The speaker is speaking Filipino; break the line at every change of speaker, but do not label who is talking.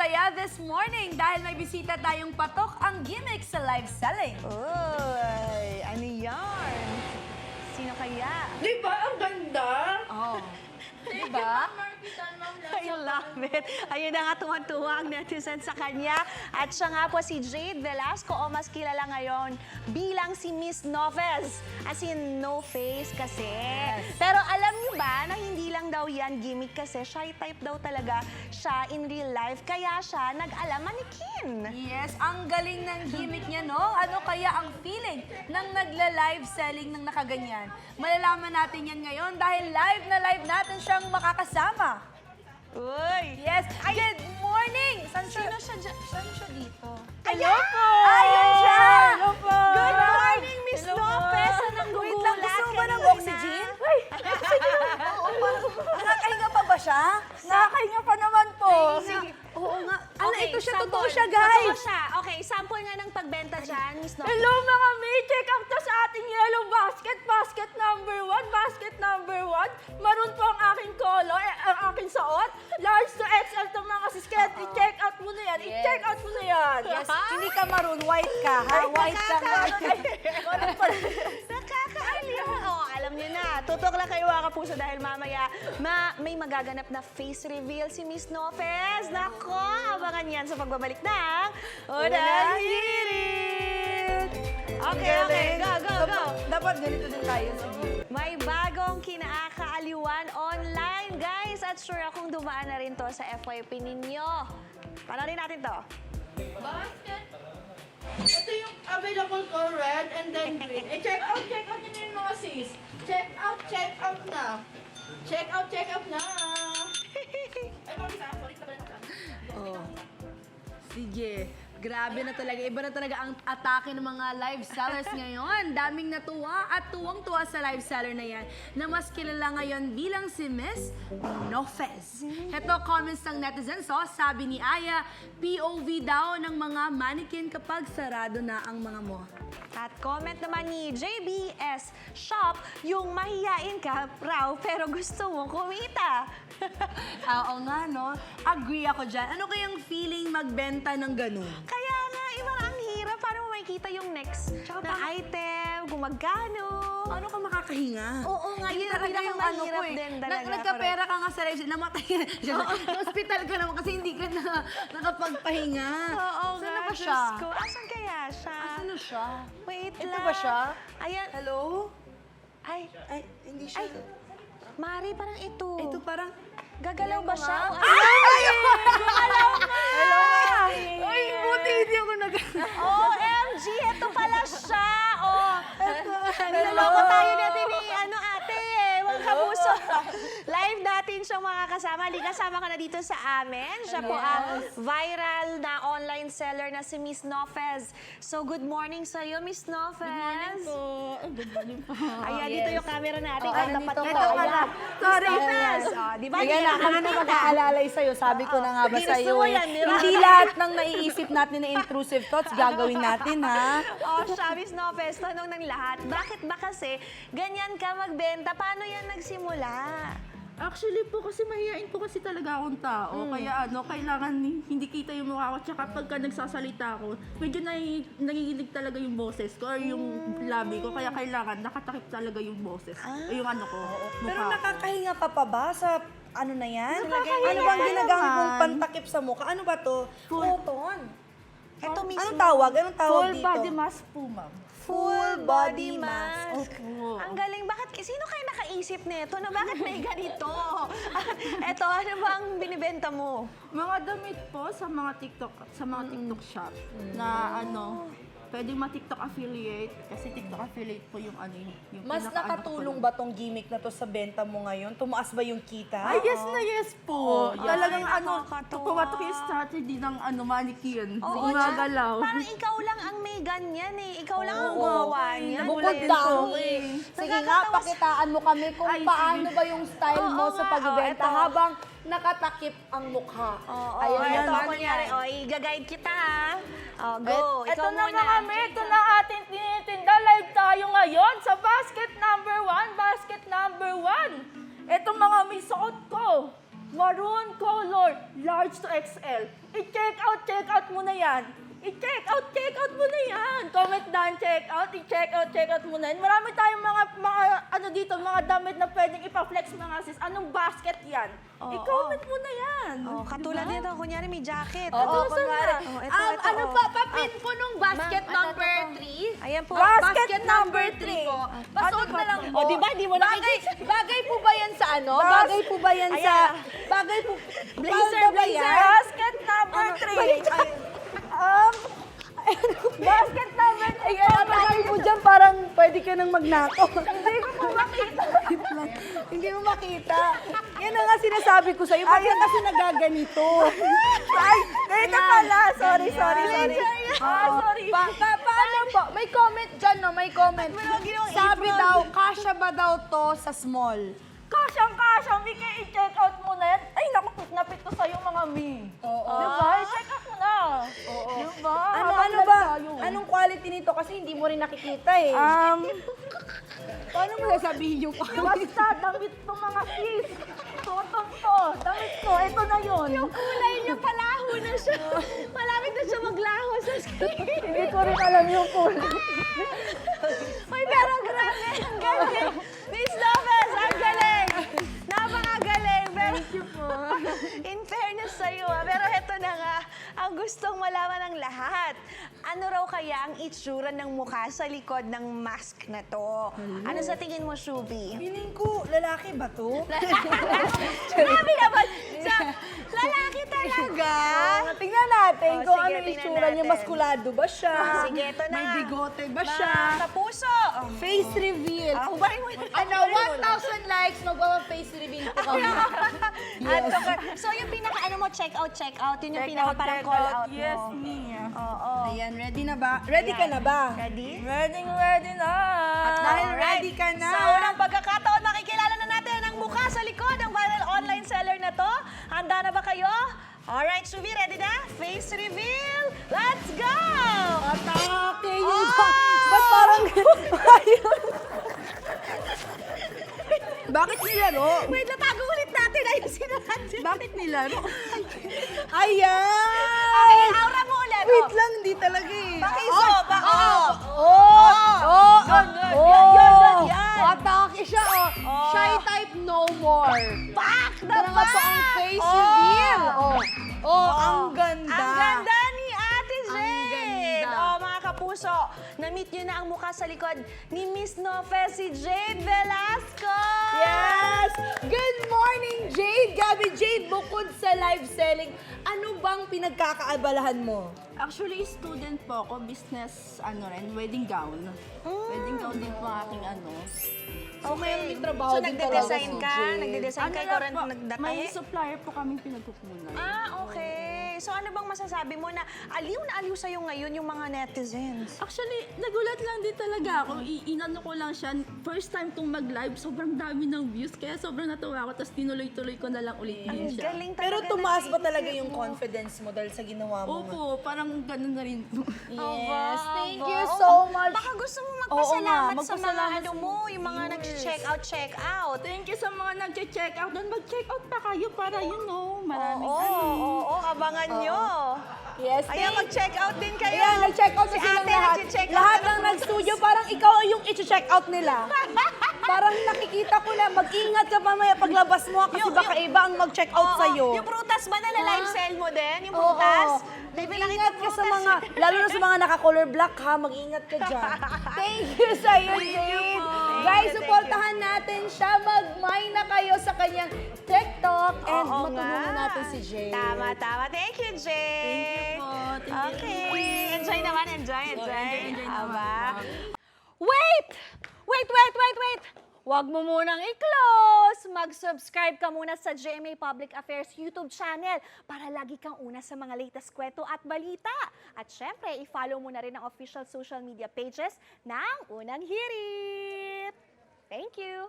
saya this morning dahil may bisita tayong patok ang gimmick sa live selling.
Uy, ano yarn? Sino kaya?
Di ba? Ang ganda.
Oh. Diba?
I love it. Ayun na nga, tuwan-tuwa ang netizen sa kanya. At siya nga po si Jade Velasco o mas kilala ngayon bilang si Miss Novez. As in, no face kasi. Pero alam niyo ba na hindi lang daw yan gimmick kasi shy type daw talaga siya in real life. Kaya siya nag-alam manikin.
Yes, ang galing ng gimmick niya, no? Ano kaya ang feeling ng nagla-live selling ng nakaganyan? Malalaman natin yan ngayon dahil live na live natin siyang makakasama.
Uy!
Yes, good morning! Saan siya dito?
Hello po!
Ayun siya!
Hello po!
Good morning, Miss
Hello po.
Lopez! Anong
Wait
gugulat
lang, gusto mo ba ng
kanina?
oxygen? Nakakahinga pa ba siya?
Nakakahinga pa naman po.
Sige.
Oo nga. Ano,
Okay,
ito siya,
sample.
totoo siya, guys.
Totoo siya. Okay, sample nga ng pagbenta dyan, Miss Lopez.
Hello mga May! Check out to sa ating yellow basket. Basket number 1. Basket number 1. Maroon po ang aking color, ang aking suot. Large to XL to mga sisket. I-check out mo na yan. I-check out mo na yan.
Yes, hindi ka maroon, white ka, ha? White ka nga.
Nakakaaliw. Oh, alam niyo na. Tutok lang kayo mga kapuso dahil mamaya may magaganap na face reveal si Miss Lopez. Nako, abangan yan sa pagbabalik ng Unang Hirit. Okay, go.
Dapat ganito din tayo. Sige.
May bagong kinakaaliwan online, guys. At sure akong dumaan na rin to sa FYP ninyo. Panorin natin to.
Basket. Ito yung available ko, red and then green. Check out nyo na yung mga sis. Check out na. Check out na. Ay, sorry,
Oh. Sige. Grabe na talaga. Iba na talaga ang atake ng mga live sellers ngayon. Daming natuwa at tuwang-tuwa sa live seller na yan na mas kilala ngayon bilang si Miss Novez. Heto comments ng netizens, oh, sabi ni Aya, POV daw ng mga mannequin kapag sarado na ang mga mo.
At comment naman ni JBS Shop, yung mahihain ka raw pero gusto mo kumita.
Oo nga, no? Agree ako dyan. Ano kayang feeling magbenta ng ganun?
Kaya nga, iba ang hirap. Paano mo makikita yung next na item, kung magkano?
Ano ka makakahinga?
Oo nga, yun ang
talaga
pinakamahirap
ko
din talaga.
Nagkapera ka nga sa live, namatay na siya. Hospital ka naman kasi hindi ka na nakapagpahinga.
Oo
Saan
nga,
na ba
Diyos
siya?
ko. Asan kaya siya?
Asan na siya?
Wait
Ito
lang.
ba siya?
Ayan.
Hello?
Ay,
Ay, hindi siya.
Ay. Mari, parang ito.
Ito parang...
Gagalaw ba siya? O,
Ay!
Gumalaw nga!
Hello? Ay, buti hindi ako nag...
OMG, ito pala siya! Oh, niloloko tayo natin ni ate, mga kapuso. Live natin siyang mga kasama. Kasama ka na dito sa amin. Siya po ang viral na online seller na si Miss Novez. So, good morning sa'yo, Miss Novez.
Good morning po.
Ayan, dito yung camera natin.
Oh,
Kaya
nandito
tapat
ka.
nito.
Ito
Ayan.
Sorry,
Miss
Fez.
Novez. Oh, di ba?
Ayan
Hindi
na,
ka
ano na
nakakita.
mag-aalalay sa'yo. Sabi ko na nga ba
Ginusto
sa'yo
mo
eh.
yan, di ba?
Hindi lahat ng naiisip natin na intrusive thoughts gagawin natin, ha?
Oh, siya, Miss Novez, tanong ng lahat. Bakit ba kasi ganyan ka magbenta? Paano yan nagsimula?
Actually po, kasi mahihain po kasi talaga akong tao. Kaya kailangan hindi kita yung mukha ko. Tsaka pagka nagsasalita ako, medyo nanginginig talaga yung boses ko or yung labi ko. Kaya kailangan nakatakip talaga yung boses. Yung ko,
Pero
mukha ko.
nakakahinga ka pa ba sa ano na yan?
Nakakahinga
Ano bang ginagamit mong
naman.
pantakip sa mukha? Ano ba to? Cotton.
Ito mismo.
Anong tawag? Anong tawag
Full
dito?
body mask po, ma'am.
Full body mask.
Opo.
Ang galing. Bakit? Sino kayo nakaisip nito na bakit may ganito? Ito, ano ba ang binibenta mo?
Mga damit po sa mga TikTok shop na pwedeng ma-TikTok affiliate kasi TikTok affiliate po yung yung
Mas nakatulong ba tong gimmick na to sa benta mo ngayon? Tumaas ba yung kita?
Ay, yes na yes po.
Oo,
Talagang
yan. Nakakatuwa.
pumatok yung strategy ng mannequin.
Oo,
Gumagalaw.
tsaka Parang ikaw lang ang may ganyan eh. Ikaw lang ang
Oo.
gumawa niyan.
Bukod
Nagulat
daw
po
eh.
eh.
Sige nga,
Nakakatawa
pakitaan mo kami kung
Ay,
paano
sige.
ba yung style mo
Oo
sa
nga,
pagbebenta
ito.
habang nakatakip ang mukha.
Oo,
Ayan,
ito
ano
kunyari.
yan?
O, i-guide kita ha. O, go.
Ito
Ikaw
na
muna.
kami, ito na ating tinitinda. Live tayo ngayon sa basket number 1. Basket number 1. Ito mga may suot ko. maroon color, large to XL. I-check out mo na yan. I-check out mo na yan. Comment down, check out mo na yan. Marami tayong mga ano dito, mga damit na pwedeng ipa-flex mga sis. Anong basket yan?
Oo,
I-comment mo na yan.
Oh, katulad nito, kunyari may jacket.
Oo, kunwari.
Oh, ito,
Ano
oh.
pa, papin po nung basket
Ma'am,
number
ito.
3?
Ayan po.
Basket number
3 po.
3.
Pasuot na lang po.
O, di ba? Di mo nakikita.
Bagay po ba yan sa ano? Bagay po ba yan sa... Bagay po... Blazer ba yan?
Basket number 3. Basket number 3.
Ay, bagay mo dyan, parang pwede ka nang magnakaw.
Hindi ko po makita.
Hindi mo makita. Yan ang nga sinasabi ko sa'yo. Bakit kasi nagaganito?
Ay, ito pala. Sorry.
Sorry.
Paano
po? May comment dyan, no? May comment. Sabi daw, kasya ba daw to sa small?
Kasyang-kasya, Mika, i-check out mo na yan. Ay, naku, napit ko sa'yo mga mi.
Oo.
Diba? I-check out mo na. Oo. Diba?
Ano ba? Anong quality nito? Kasi hindi mo rin nakikita eh. Paano mo sasabihin yung quality?
Basta, damit to mga sis. Totong to. Damit ko. Ito na yun.
Yung kulay niya, palaho na siya. Malapit na siya maglaho sa skin.
Hindi ko rin alam yung kulay.
Ay, pero grabe. Ang galing. Miss Lopez, ang galing. Napakagaling. Pero, in fairness sa'yo, pero heto na nga, ang gustong malaman ng lahat. Ano raw kaya ang itsura ng mukha sa likod ng mask na to? Ano sa tingin mo, Shubi?
Feeling ko, lalaki ba to?
Grabe naman! Lalaki talaga!
Tingnan natin
Oh,
kung
sige,
ano
tingnan
itsura niya.
natin.
Maskulado ba siya?
Sige, ito na.
May bigote ba siya?
Mga kapuso!
Face reveal.
Hubarin mo.
Ano, 1,000 likes, magpapa-face reveal ko kami.
So yung pinaka ano mo, check out. Yun yung
Check
pinaka
out,
parang
check
call
out.
out mo.
Yes, Mia.
Oo.
Ayan, ready na ba? Ready ka na ba?
Ready?
Ready na.
At dahil
Alright.
ready ka na,
Sa unang pagkakataon, makikilala na natin ang mukha sa likod ng viral online seller na to. Handa na ba kayo? Alright, Shubi, ready na? Face reveal! Let's go!
atake yung...
Oh!
Ba't parang... Bakit nilaro?
Wait, natago ulit natin. Ayusin natin.
Bakit nilaro? Ayan!
Okay, aura mo ulit.
Wait lang, hindi talaga eh.
Pakiso, bako. Yan.
Atake siya, oh.
Oh.
Shy type no more.
Back na
Ito na nga po ang face reveal. Ang ganda.
Ang ganda ni Ate Jade.
ganda.
Oh, mga kapuso, na-meet nyo na ang mukha sa likod ni Miss Nofes, si Jade Velasco.
Yes! Good morning, Jade! Gabi Jade, bukod sa live selling, ano bang pinagkakaabalahan mo?
Actually, student po ako, business, wedding gown. Wedding gown din po ang aking
So, may trabaho
So,
din
nagde-design
talaga si
ka?
Jade.
Nagde-design ka? Ikaw rin nagdatahe?
May supplier po kaming pinagkukunan.
Ah, okay. So, ano bang masasabi mo na aliw sa'yo ngayon yung mga netizens?
Actually, nagulat lang din talaga ako. Inano ko lang siya. First time kong mag-live, sobrang dami ng views. Kaya sobrang natuwa ako. Tapos tinuloy-tuloy ko na lang ulit
Ang
siya.
galing talaga.
Pero tumaas ba
ng
talaga
isip
yung
mo.
confidence mo dahil sa ginawa mo?
Opo, parang ganun na rin po.
Yes, thank
Aba.
you
Oo,
so much.
Baka gusto mo
Oo nga,
magpasalamat sa mga
magpasalamat
ano
sa
mo, yung mga
viewers.
nag-check out.
Thank you sa mga nag-check out doon. Mag-check out pa kayo para maraming
Oo, abangan nyo.
Yes,
Ayan, mag-check out din kayo.
Ayan, nag-check out na
Si
silang
ate
lahat.
nag-check out
Lahat
na
ng nag-studio, parang ikaw yung i-check out nila. Parang nakikita ko na, mag-ingat ka mamaya paglabas mo kasi baka iba ang mag-check out
Oo,
sa'yo.
Yung prutas ba na live sell mo din? Yung
Oo.
prutas?
Mag-ingat ka sa mga, lalo na sa mga naka-color black ha, mag-ingat ka dyan. Thank you sa'yo, Jade. Guys, supportahan natin siya. Mag-mine na kayo sa kanyang TikTok and
Oo
matulungan
nga.
natin si Jade.
Tama. Thank you, Jay.
Thank you po. Thank you.
Okay. Enjoy naman, enjoy.
enjoy naman.
Aba. Wait! Huwag mo munang i-close! Mag-subscribe ka muna sa GMA Public Affairs YouTube channel para lagi kang una sa mga latest kwento at balita. At syempre, i-follow mo na rin ang official social media pages ng Unang Hirit. Thank you!